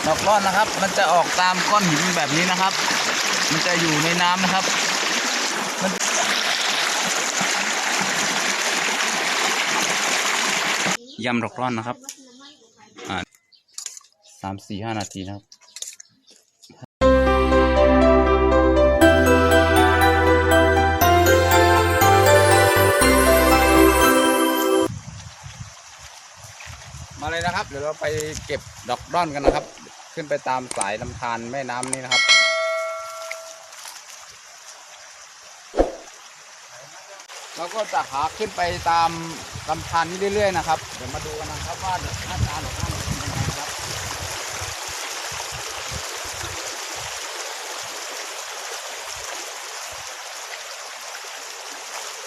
ดอกร่อนนะครับมันจะออกตามก้อนหินแบบนี้นะครับมันจะอยู่ในน้ำนะครับยำดอกร่อนนะครับ3-4-5 นาทีนะครับมาเลยนะครับเดี๋ยวเราไปเก็บดอกร่อนกันนะครับขึ้นไปตามสายลำธารแม่น้ำนี่นะครับเราก็จะหาขึ้นไปตามลำธารนี้เรื่อยๆนะครับเดี๋ยวมาดูกันนะครับว่าหน้าตาดอกร่อนเป็นยังไงครับ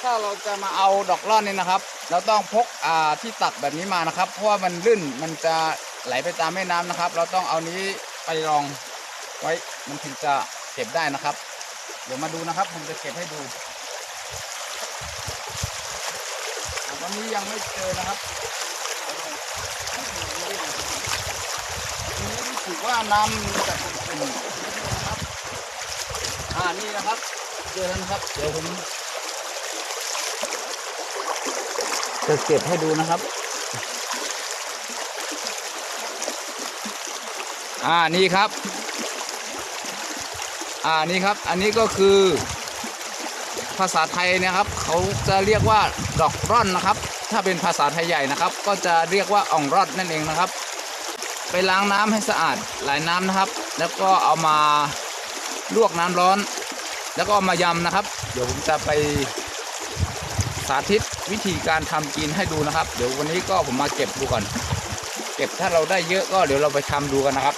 ถ้าเราจะมาเอาดอกร่อนนี่นะครับเราต้องพกที่ตักแบบนี้มานะครับเพราะว่ามันลื่นมันจะไหลไปตามแม่น้ำนะครับเราต้องเอานี้ไปรองไว้มันถึงจะเก็บได้นะครับเดี๋ยวมาดูนะครับผมจะเก็บให้ดูตอนนี้ยังไม่เจอนะครับทีนี้รู้สึกว่าน้ำจะขุ่นๆนะครับนี่นะครับเจอแล้วนะครับเดี๋ยวผมจะเก็บให้ดูนะครับนี่ครับนี่ครับอันนี้ก็คือภาษาไทยนะครับเขาจะเรียกว่าดอกร่อนนะครับถ้าเป็นภาษาไทยใหญ่นะครับก็จะเรียกว่าอ่องร่อนนั่นเองนะครับไปล้างน้ำให้สะอาดหลายน้ำนะครับแล้วก็เอามาลวกน้ำร้อนแล้วก็เอามายำนะครับเดี๋ยวผมจะไปสาธิตวิธีการทำกินให้ดูนะครับเดี๋ยววันนี้ก็ผมมาเก็บดูก่อนเก็บถ้าเราได้เยอะก็เดี๋ยวเราไปทำดูกันนะครับ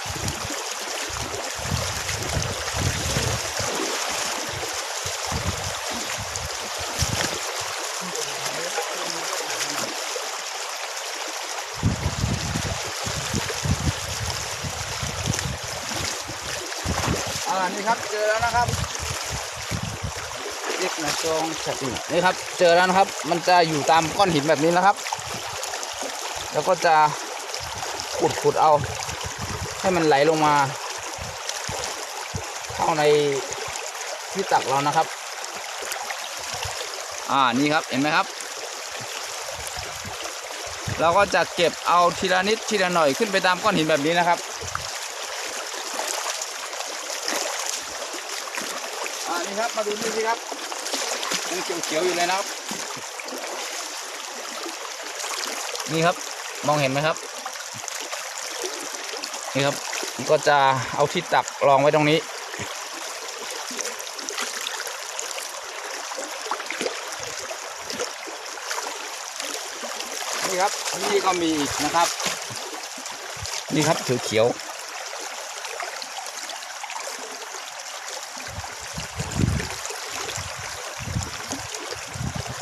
นี่ครับเจอแล้วนะครับเรียกนะจงฉัดนี่ครับเจอแล้วนะครับมันจะอยู่ตามก้อนหินแบบนี้นะครับแล้วก็จะขุดเอาให้มันไหลลงมาเข้าในที่ตักเรานะครับนี่ครับเห็นไหมครับเราก็จะเก็บเอาทีละนิดทีละหน่อยขึ้นไปตามก้อนหินแบบนี้นะครับนี่ครับมาดูนี่สิครับยังเขียวๆอยู่เลยนะครับนี่ครับมองเห็นไหมครับนี่ครับก็จะเอาที่ตักรองไว้ตรงนี้นี่ครับนี่ก็มีอีกนะครับนี่ครับเขียว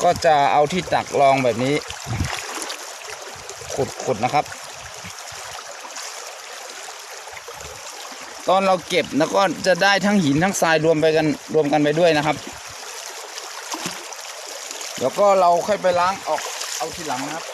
ก็จะเอาที่ตักรองแบบนี้ขุดนะครับตอนเราเก็บแล้วก็จะได้ทั้งหินทั้งทรายรวมกันไปด้วยนะครับเดี๋ยวก็เราค่อยไปล้างออกเอาทีหลังนะครับ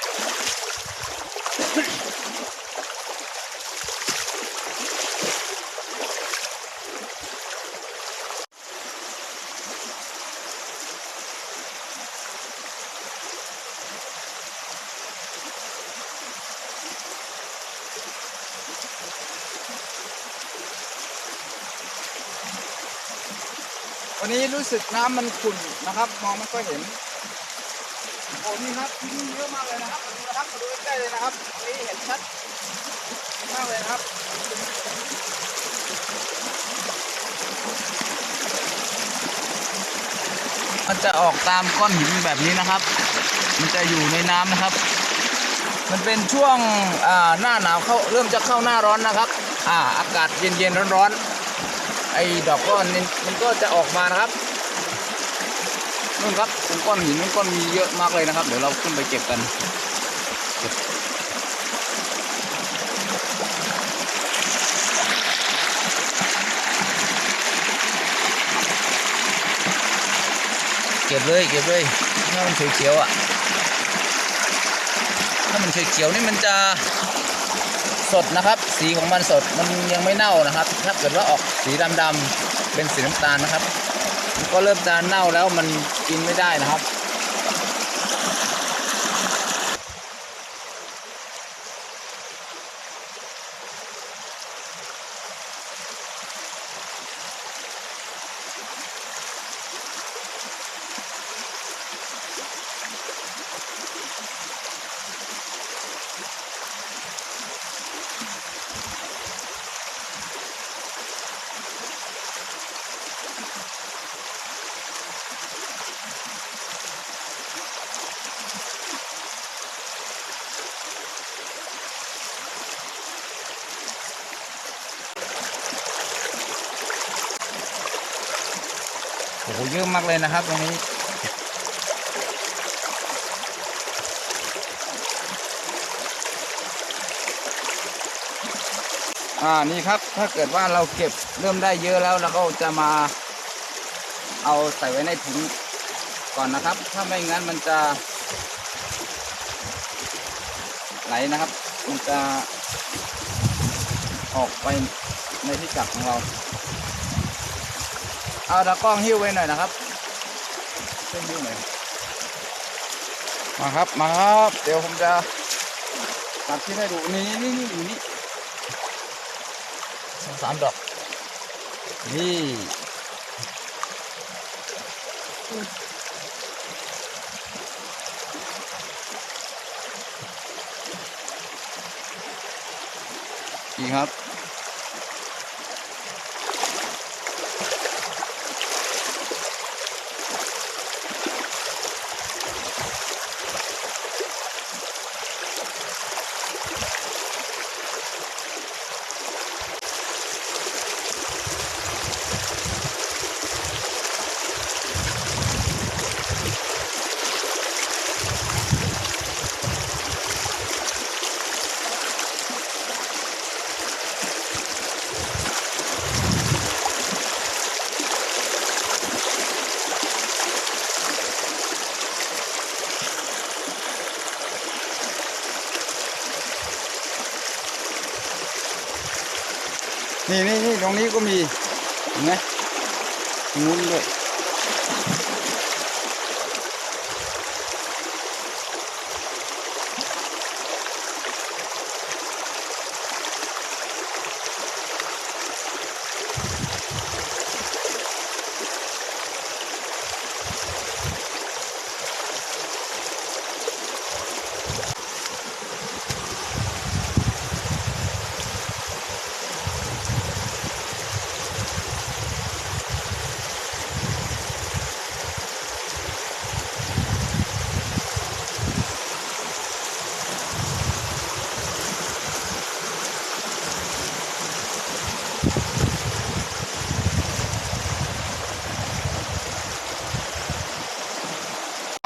วันนี้รู้สึกน้ำมันขุ่นนะครับมองไม่ค่อยเห็นโอ้นี่ครับที่นี่เยอะมากเลยนะครับมาดูนะครับมาดูใกล้ๆเลยนะครับนี่เห็นชัดมากเลยนะครับมันจะออกตามก้อนหินแบบนี้นะครับมันจะอยู่ในน้ำนะครับมันเป็นช่วงหน้าหนาวเริ่มจะเข้าหน้าร้อนนะครับอากาศเย็นๆร้อนๆไอ้ดอกก้อนนี่มันก็จะออกมานะครับนู่นครับตรงก้อนหินนู่นก้อนมีเยอะมากเลยนะครับเดี๋ยวเราขึ้นไปเก็บกันเก็บเลยถ้ามันเขียวๆถ้ามันเขียวๆนี่มันจะ สดนะครับ สีของมันสดมันยังไม่เน่านะครับ ถ้าเกิดว่าออกสีดำๆเป็นสีน้ำตาลนะครับมันก็เริ่มจะเน่าแล้วมันกินไม่ได้นะครับโอ้โหเยอะมากเลยนะครับตรงนี้นี่ครับถ้าเกิดว่าเราเก็บเริ่มได้เยอะแล้วเราก็จะมาเอาใส่ไว้ในถุงก่อนนะครับถ้าไม่งั้นมันจะไหลนะครับมันจะออกไปในที่จับของเราเอาตะกล้องหิ้วไว้หน่อยนะครับเส้นหิ้วหน่อยมาครับมาครับเดี๋ยวผมจะตัดที่ให้ดูนี่อยู่นี่3 ดอกนี่ครับ นี่ตรงนี้ก็มีเห็นไหมตรงนู้นด้วย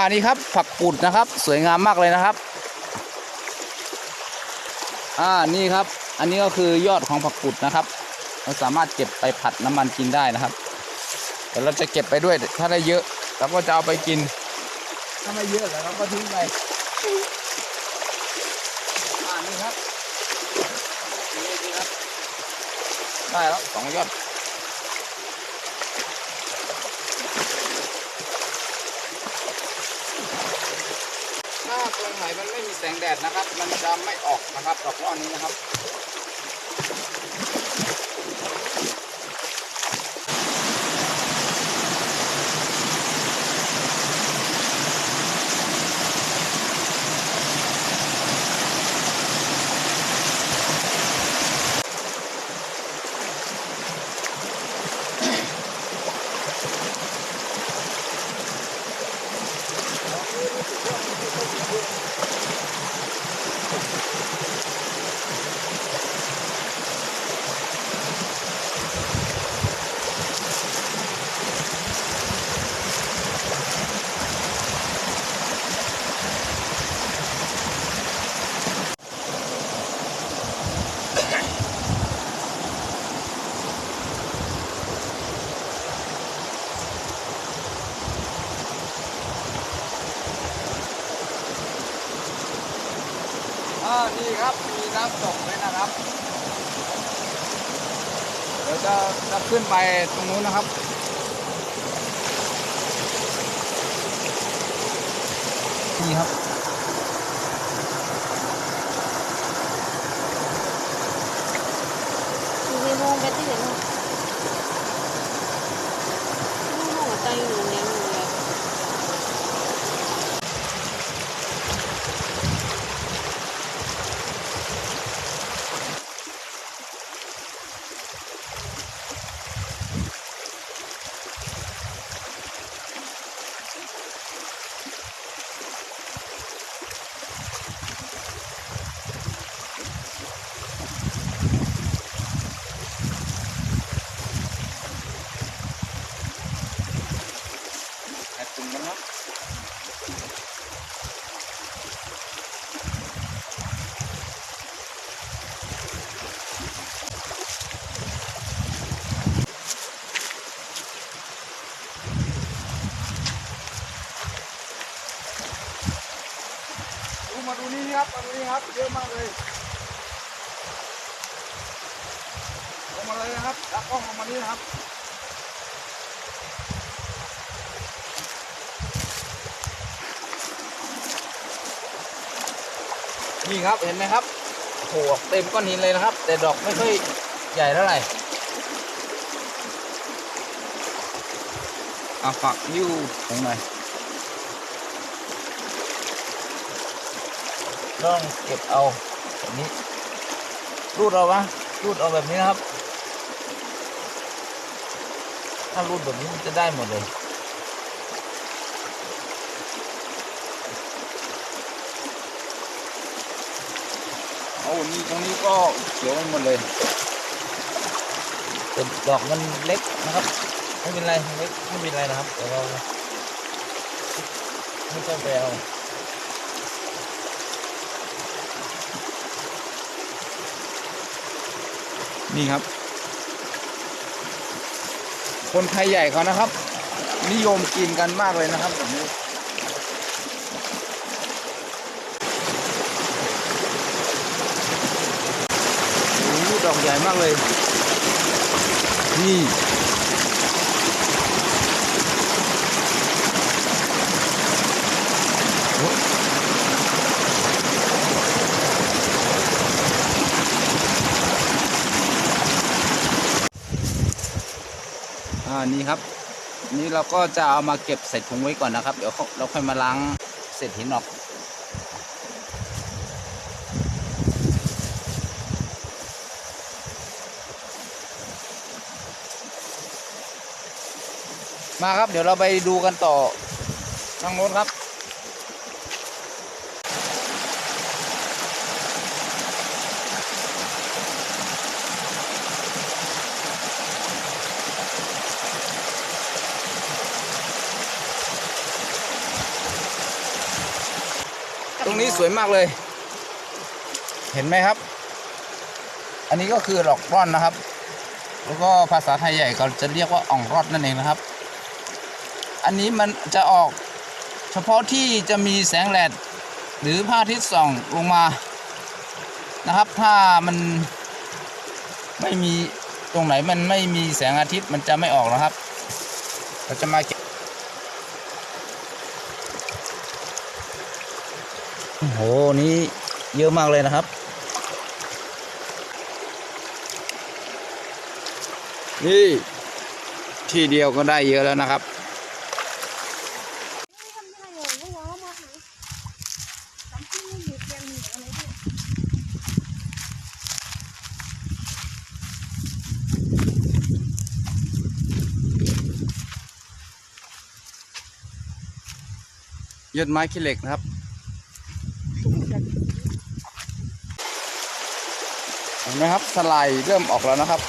อันนี้ครับผักกุดนะครับสวยงามมากเลยนะครับนี่ครับอันนี้ก็คือยอดของผักกุดนะครับเราสามารถเก็บไปผัดน้ำมันกินได้นะครับแต่เราจะเก็บไปด้วยถ้าได้เยอะเราก็จะเอาไปกินถ้าไม่เยอะแล้วเราก็ทิ้งไปนี่ครับนี่ครับได้แล้ว2 ยอดถ้าตรงไหนมันไม่มีแสงแดดนะครับมันจะไม่ออกนะครับดอกร่อนนี้นะครับนี่ครับมีน้ำตกด้วยนะครับ นะครับเดี๋ยวจะขึ้นไปตรงนู้นนะครับนี่ครับมีโมงไปที่ไหนบ้างหัวใจอยู่ในมือเลยแอบจุ่มกันครับมาดูนี่ครับมาดูนี่ครับเยอะมากเลยลงมาเลยนะครับตากล้องลงมานี่นะครับนี่ครับเห็นไหมครับโอ้โหเต็มก้อนหินเลยนะครับแต่ดอกไม่ค่อยใหญ่เท่าไหร่ฝักยิ้วตรงไหนต้องเก็บเอาแบบนี้รูดเอาวะรูดเอาแบบนี้นะครับถ้ารูดแบบนี้มันจะได้หมดเลยโอ้นี่ตรงนี้ก็เขียวหมดเลยแต่ดอกมันเล็กนะครับไม่เป็นไรเล็กไม่เป็นไรนะครับแต่เราไม่ต้องไปเอานี่ครับคนไทยใหญ่เขานะครับนิยมกินกันมากเลยนะครับแบบนี้โอ้โหดอกใหญ่มากเลยนี่นี่ครับนี่เราก็จะเอามาเก็บใส่ถุงไว้ก่อนนะครับเดี๋ยวเราค่อยมาล้างเศษหินออกมาครับเดี๋ยวเราไปดูกันต่อทางโน้นครับตรงนี้สวยมากเลยเห็นไหมครับอันนี้ก็คือดอกร่อนนะครับแล้วก็ภาษาไทยใหญ่เขาจะเรียกว่าอ่องรอดนั่นเองนะครับอันนี้มันจะออกเฉพาะที่จะมีแสงแดดหรือพระอาทิตย์ส่องลงมานะครับถ้ามันไม่มีตรงไหนมันไม่มีแสงอาทิตย์มันจะไม่ออกนะครับเราจะมาเก็บโอ้โหนี้เยอะมากเลยนะครับนี่ที่เดียวก็ได้เยอะแล้วนะครับยอดไม้ขี้เหล็กนะครับเห็นไหมครับสไลด์เริ่มออกแล้วนะครับ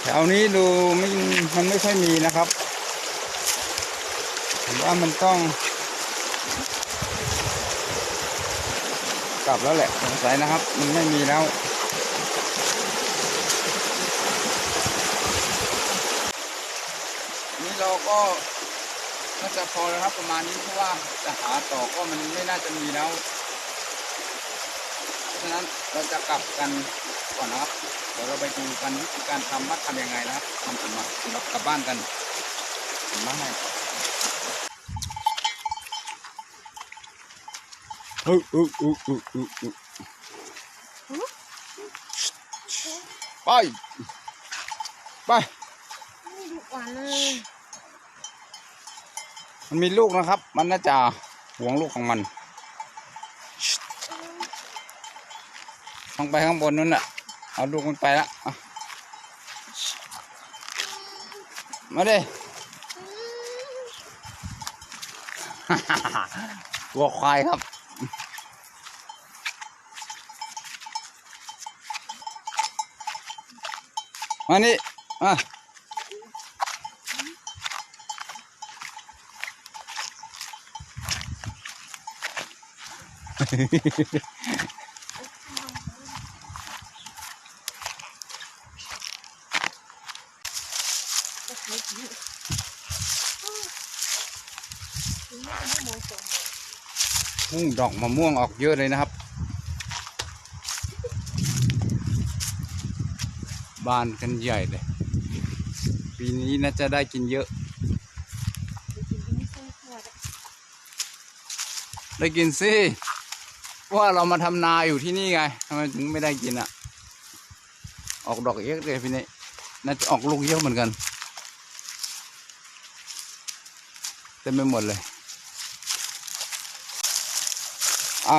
แถวนี้ดูมันไม่ค่อยมีนะครับ ว่ามันต้องกลับแล้วแหละสงสัยนะครับมันไม่มีแล้วนี่เราก็น่าจะพอแล้วครับประมาณนี้เพราะว่าจะหาต่อก็มันไม่น่าจะมีแล้วเพราะฉะนั้นเราจะกลับกันก่อนนะครับเดี๋ยวเราไปดูกันวิธีการทำว่าทำยังไงนะครับทำกันมาเรากลับบ้านกันมาให้ไปไป ไม่ดูก่อนเลย มันมีลูกนะครับมันน่าจะหวงลูกของมันต้องไปข้างบนนู้นน่ะเอาลูกมันไปละมาดิ วัวควายครับมานี่มาดอกมะม่วงออกเยอะเลยนะครับบานกันใหญ่เลยปีนี้น่าจะได้กินเยอะได้กินสิเพราะว่าเรามาทำนาอยู่ที่นี่ไงทำไมถึงไม่ได้กินอ่ะออกดอกเยอะเลยปีนี้น่าจะออกลูกเยอะเหมือนกันเต็มไปหมดเลย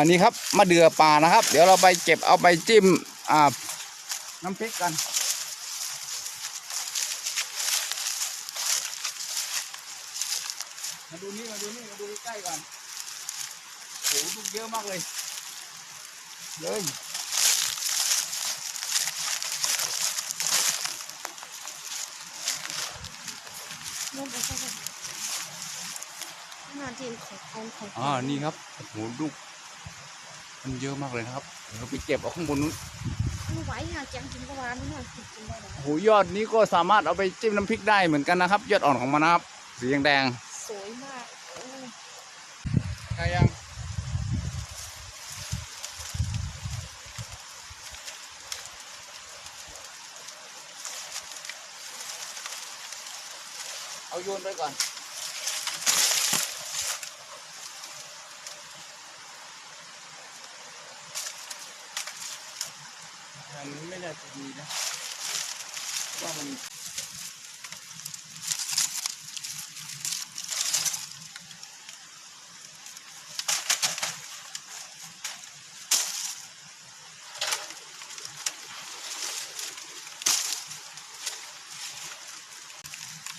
นี่ครับมะเดื่อป่านะครับเดี๋ยวเราไปเก็บเอาไปจิ้มน้ำพริกกันมาดูนี่มาดูใกล้ๆก่อนโหลูกเยอะมากเลยนู่นไปใช่ไหมนานทีขอนี่ครับโอ้โหลูกมันเยอะมากเลยนะครับเดี๋ยวเราไปเก็บเอาข้างบนนู้นไม่ไหวอ่ะแกงกินกวานนี่หน่อยกินได้แล้ว โอ้โหยอดนี้ก็สามารถเอาไปจิ้มน้ำพริกได้เหมือนกันนะครับยอดอ่อนของมันนะครับสีแดงสวยมากใช่ยังเอาโยนไปก่อนมันไม่ได้จะดีนะว่ามัน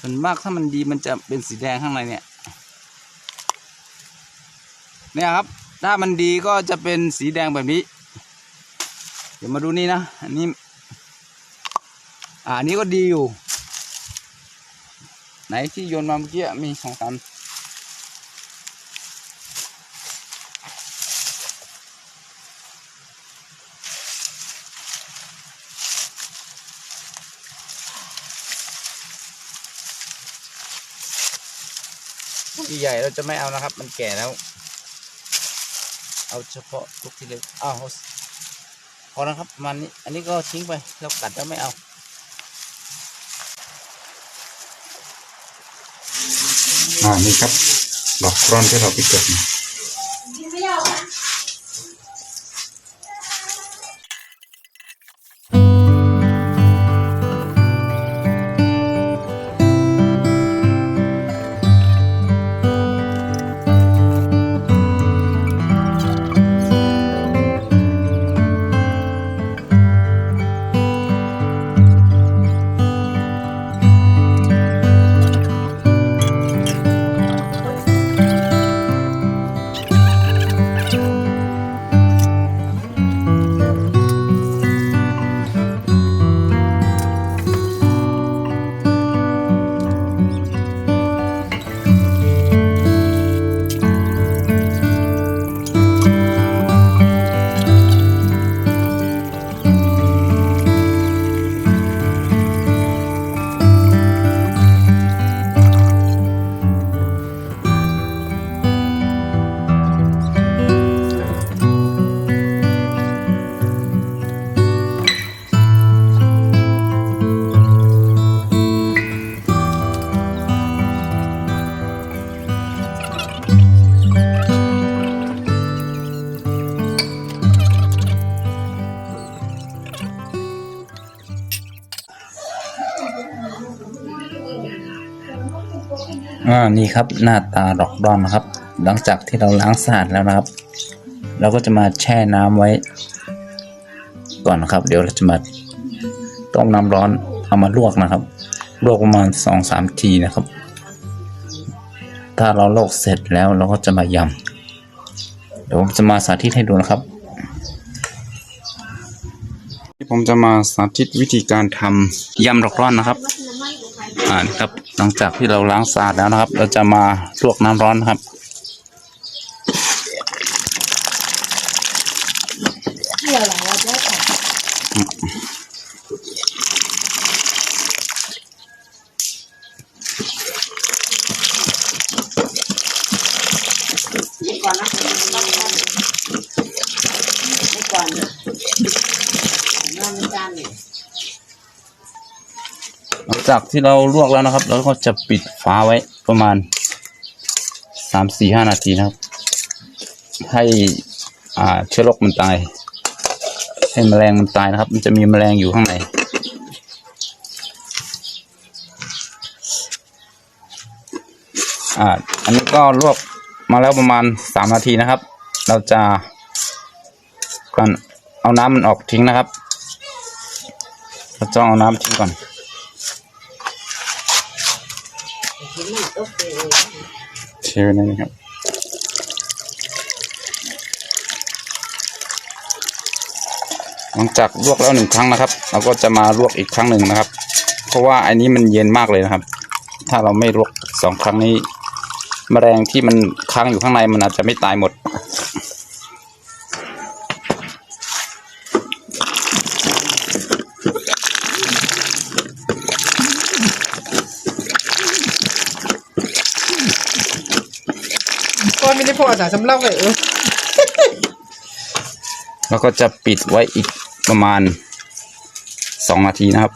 ส่วนมากถ้ามันดีมันจะเป็นสีแดงข้างในเนี่ยครับถ้ามันดีก็จะเป็นสีแดงแบบนี้เดี๋ยวมาดูนี่นะอันนี้อันนี้ก็ดีอยู่ไหนที่โยนมาเมื่อกี้มี2-3ที่ใหญ่เราจะไม่เอานะครับมันแก่แล้วเอาเฉพาะลูกที่เล็กพอแล้วครับมันนี้อันนี้ก็ทิ้งไปเรากัดแล้วไม่เอานี่ครับดอกร่อนที่เราไปเก็บมา นี่ครับหน้าตาดอกร่อนนะครับ หลังจากที่เราล้างสะอาดแล้วนะครับ เราก็จะมาแช่น้ำไว้ก่อนนะครับ เดี๋ยวเราจะมาต้มน้ำร้อนเอามาลวกนะครับลวกประมาณ 2-3 ทีนะครับถ้าเราลวกเสร็จแล้วเราก็จะมายำเดี๋ยวผมจะมาสาธิตให้ดูนะครับผมจะมาสาธิตวิธีการทำยำดอกร่อนนะครับครับหลังจากที่เราล้างสะอาดแล้วนะครับ เราจะมาลวกน้ำร้อนครับก่อนนะก่อนนอนจานเนี่ย หลังจากที่เราลวกแล้วนะครับ เราก็จะปิดฝาไว้ประมาณ 3-4-5 นาทีนะครับให้เชื้อโรคมันตายให้แมลงมันตายนะครับมันจะมีแมลงอยู่ข้างในอันนี้ก็ลวกมาแล้วประมาณ3 นาทีนะครับเราจะก่อนเอาน้ำมันออกทิ้งนะครับเราจะเอาน้ำทิ้งก่อนเทไว้ในนี้ครับหลังจากลวกแล้ว1 ครั้งนะครับเราก็จะมาลวกอีกครั้งหนึ่งนะครับเพราะว่าอันนี้มันเย็นมากเลยนะครับถ้าเราไม่ลวก2 ครั้งนี้แมลงที่มันค้างอยู่ข้างในมันอาจจะไม่ตายหมดก็ไม่ได้พอสาสำลักเลยแล้วก็จะปิดไว้อีกประมาณ2 นาทีนะครับ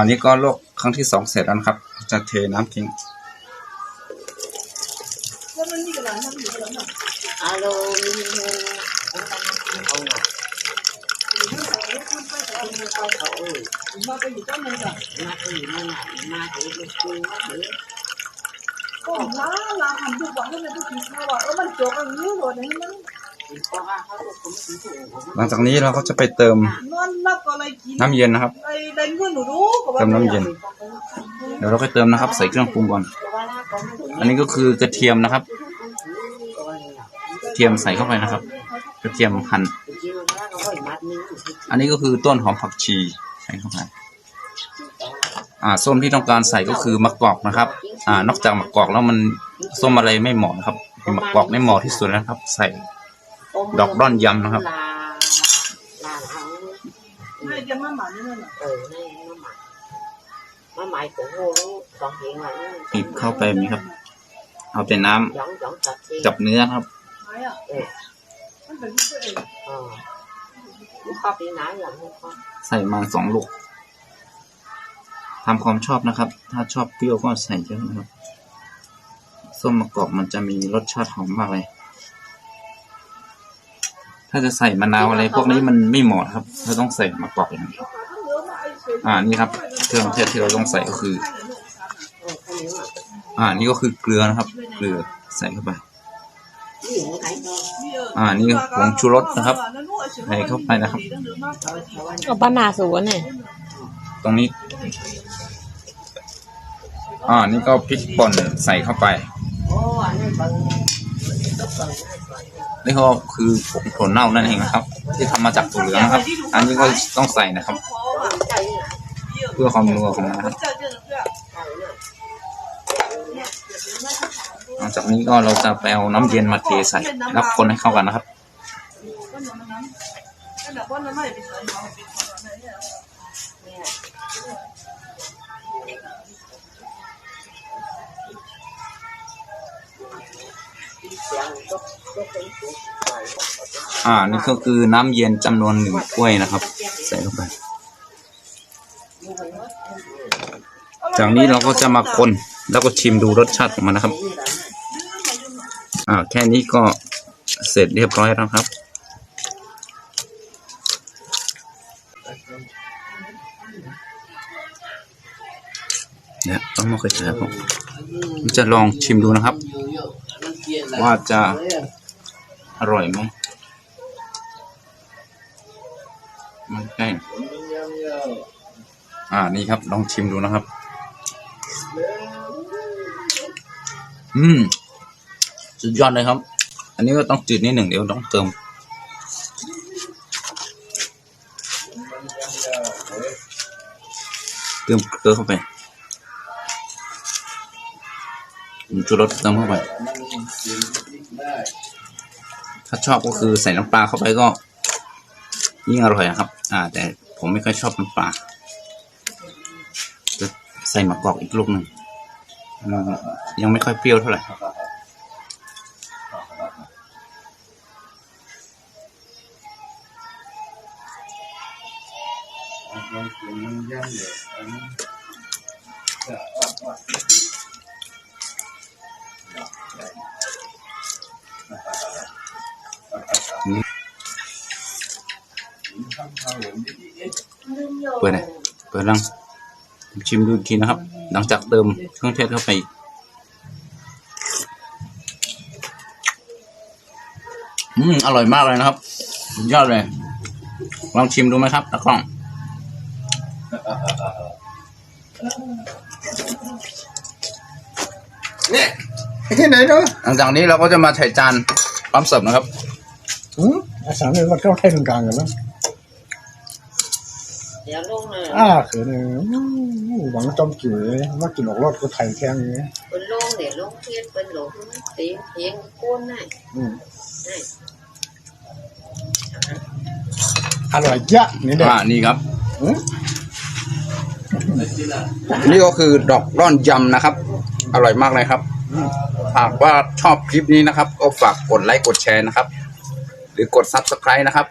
นี่ก็ลวกครั้งที่2เสร็จแล้วนะครับจะเทน้ำทิ้งหลังจากนี้เราก็จะไปเติมน้ำเย็นนะครับเติมน้ำเย็นเดี๋ยวเราไปเติมนะครับใส่เครื่องปรุงก่อนอันนี้ก็คือกระเทียมนะครับเทียมใส่เข้าไปนะครับกระเทียมหั่นอันนี้ก็คือต้นหอมผักชีใส่เข้าไปส้มที่ต้องการใส่ก็คือมะกอกนะครับนอกจากมะกอกแล้วมันส้มอะไรไม่เหมาะนะครับมะกอกไม่เหมาะที่สุดแล้วครับใส่ดอกร่อนยำนะครับบีบเข้าไปไหมครับเอาแต่น้ำกับเนื้อครับใส่มา2 ลูกทำความชอบนะครับถ้าชอบเปรี้ยวก็ใส่เยอะนะครับส้มมะกอกมันจะมีรสชาติหอมมากเลยถ้าจะใส่มะนาวอะไรพวกนี้มันไม่เหมาะครับเราต้องใส่มะกอกอย่างเดียวนี่ครับเครื่องเทศที่เราต้องใส่ก็คือนี่ก็คือเกลือนะครับเกลือใส่เข้าไปนี่ผงชูรสนะครับใส่เข้าไปนะครับกับป้านาสูนเนี่ยตรงนี้นี่ก็พริกป่นใส่เข้าไปนี่ก็คือผงถั่วเน่านั่นเองนะครับที่ทำมาจากถั่วเหลืองนะครับอันนี้ก็ต้องใส่นะครับเพื่อความนัวของมันนะครับหลังจากนี้ก็เราจะไปเอาน้ำเย็นมาเทใส่แล้วคนให้เข้ากันนะครับนี่ก็คือน้ำเย็นจำนวน1 ถ้วยนะครับใส่ลงไปจากนี้เราก็จะมาคนแล้วก็ชิมดูรสชาติของมันนะครับแค่นี้ก็เสร็จเรียบร้อยแล้วครับ เนี่ยต้องไม่เคยใช้ครับผมจะลองชิมดูนะครับ ว่าจะอร่อยไหมมันใกล้นี่ครับลองชิมดูนะครับสุดยอดเลยครับ อันนี้ก็ต้องจืดนิดหนึ่งเดี๋ยวต้องเติมเกลือเข้าไปชูรสเติมเข้าไปถ้าชอบก็คือใส่น้ำปลาเข้าไปก็ยิ่งอร่อยครับแต่ผมไม่ค่อยชอบน้ำปลาจะใส่มะกอกอีกลูกหนึ่งยังไม่ค่อยเปรี้ยวเท่าไหร่เปิดเลยเปิดลังชิมดูอีกทีนะครับหลังจากเติมเครื่องเทศเข้าไปอร่อยมากเลยนะครับสุดยอดเลยลองชิมดูไหมครับตากล้องนี่ที่ไหนเนาะ หลังจากนี้เราก็จะมาใส่จานพร้อมเสิร์ฟนะครับ อาสามเนี่ยมันเข้าไทยตรงกลางกันแล้ว เดี๋ยวลงเลย คือเนี่ยหวังจอมจิ๋วเลยว่ากินออกรอดก็ไทยแทงเลย เป็นลงเดี๋ยวลงเทียนเป็นหลงตีเพียงก้นได้ได้ อร่อยจ้ะนี่เด็ก นี่ครับ นี่ก็คือดอกร่อนยำนะครับ อร่อยมากเลยครับหากว่าชอบคลิปนี้นะครับ ก็ฝากกดไลค์กดแชร์นะครับ หรือกด Subscribe นะครับ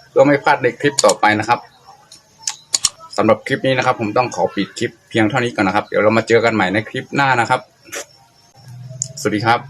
เพื่อไม่พลาดในคลิปต่อไปนะครับสำหรับคลิปนี้นะครับ ผมต้องขอปิดคลิปเพียงเท่านี้ก่อนนะครับเดี๋ยวเรามาเจอกันใหม่ในคลิปหน้านะครับสวัสดีครับ